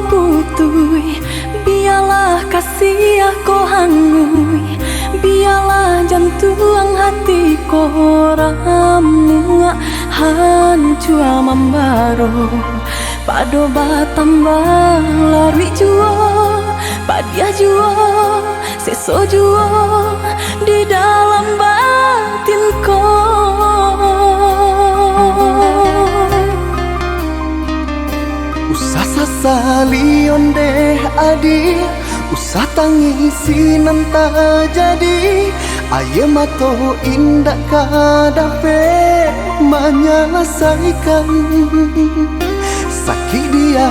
putui, biarlah kasih aku hangui, biarlah jantung hati koramu hancur membaro. Pado batambah larui juo, padia juo, seso juo di dalam batinku. Usah sasali onde adi, usah tangisi nanta jadi. Aye mato indak kadape menyelesaikan. Sakit dia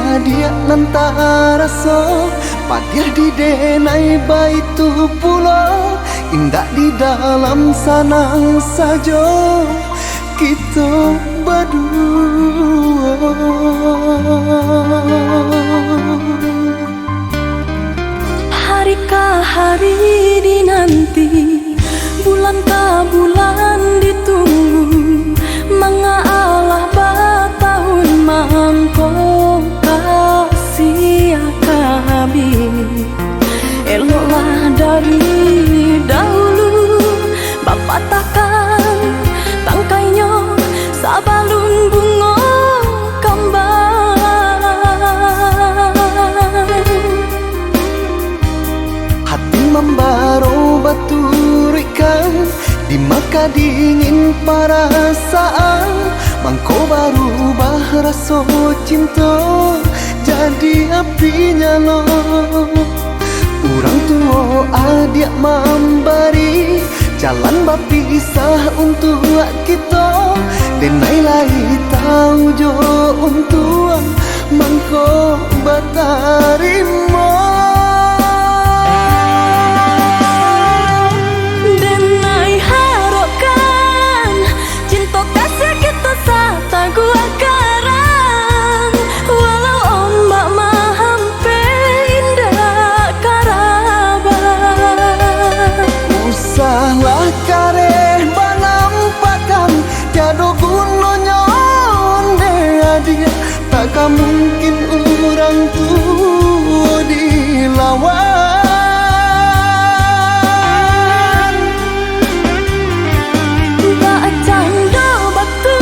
nanta raso, padia di denai baitu pulau. Indak di dalam sanang sajo kita berdua. Harikah hari dinanti, bulankah bulan ditunggu, mengalah batahun mangko kasih habis. Eloklah dari dahulu, bapak takkan tangkainya sabalun bunga kembang. Hati membaro baturikan, di maka dingin perasaan. Mangko baru bahraso cinta, jadi apinya lo. Urang tua adik memberi jalan berpisah untuk kita. Denai lai tahu jo untuk mangko batarimo. Denai harapkan cinta kasih kita sata gua karang, walau ombak mahampe indah karabat. Usahlah kareh banampakan, tiada gunanya onde adia. Takkan mungkin orang tua dilawan. Bacanda batu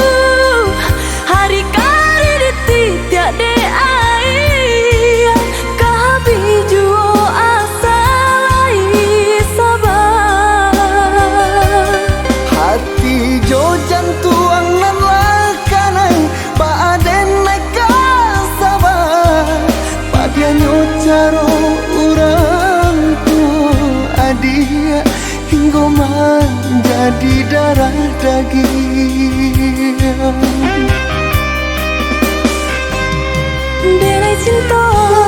hari kali dititik de air, kahabi juo asal sabar. Hati jo jantuang nan lakanai, baaden neka sabar. Padianyo caro urang tu adia, hingga menjadi darah daging. Denai cinta,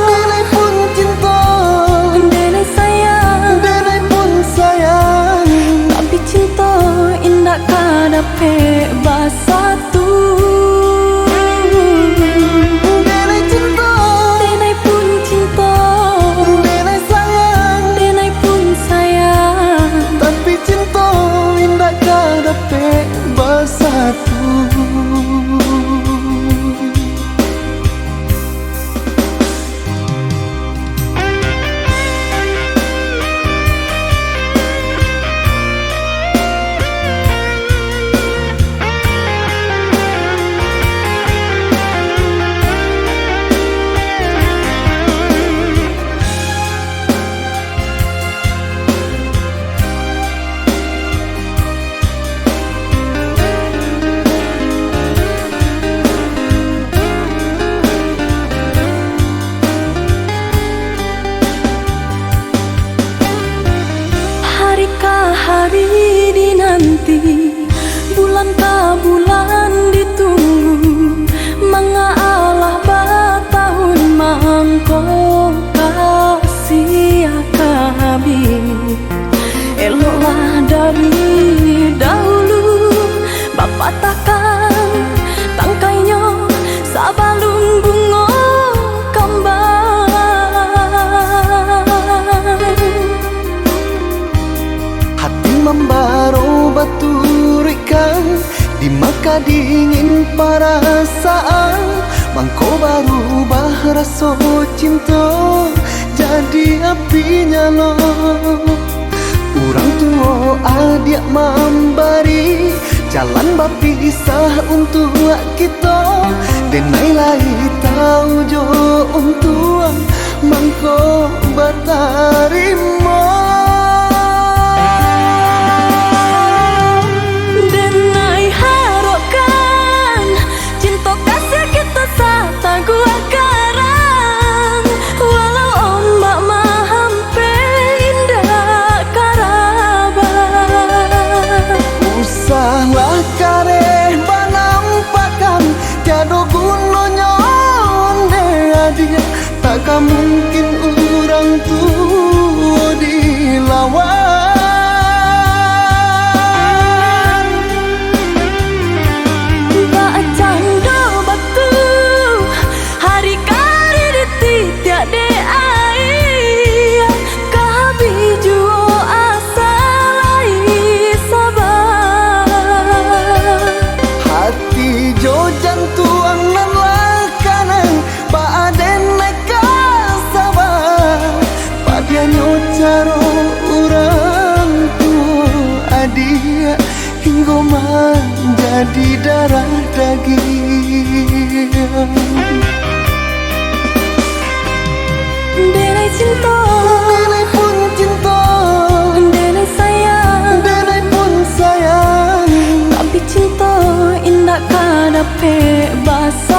Denai pun cinta, denai sayang, denai pun sayang. tapi cinta indah kadape basatu. Denai cinta, Denai pun cinta, denai sayang. denai pun sayang, Tapi cinta indah kadape bersatu. harikah hari dinanti, bulankah bulan ditunggu, mengalah batahun mangko kasih habis. Eloklah dari dahulu, bapak takkan tangkainya sabalun bunga kembang. Hati membaro baturikan, di maka dingin perasaan. mangko baru rasa cinta jadi api nyala. Orang tua adik memberi jalan berpisah untuk kita, denai lai tahu jo untuk mangko batarima. Denai harokan cinta kasih kita sata gua karang, walau ombak mahampe indah karaban. Usahlah kareh banampakan tiada gunanya onde dia, takkan mungkin orang tua dilawan. Bacanda batu hari kari dititik de air, kahabi juo asal sabar. Hati jo jantuang nan lakanan baaden neka sabar, padanya caro orang tua adia hingga menjadi darah daging. Denai cinta, Denai pun cinta, denai sayang, denai pun sayang. tapi cinta indah kadape basa.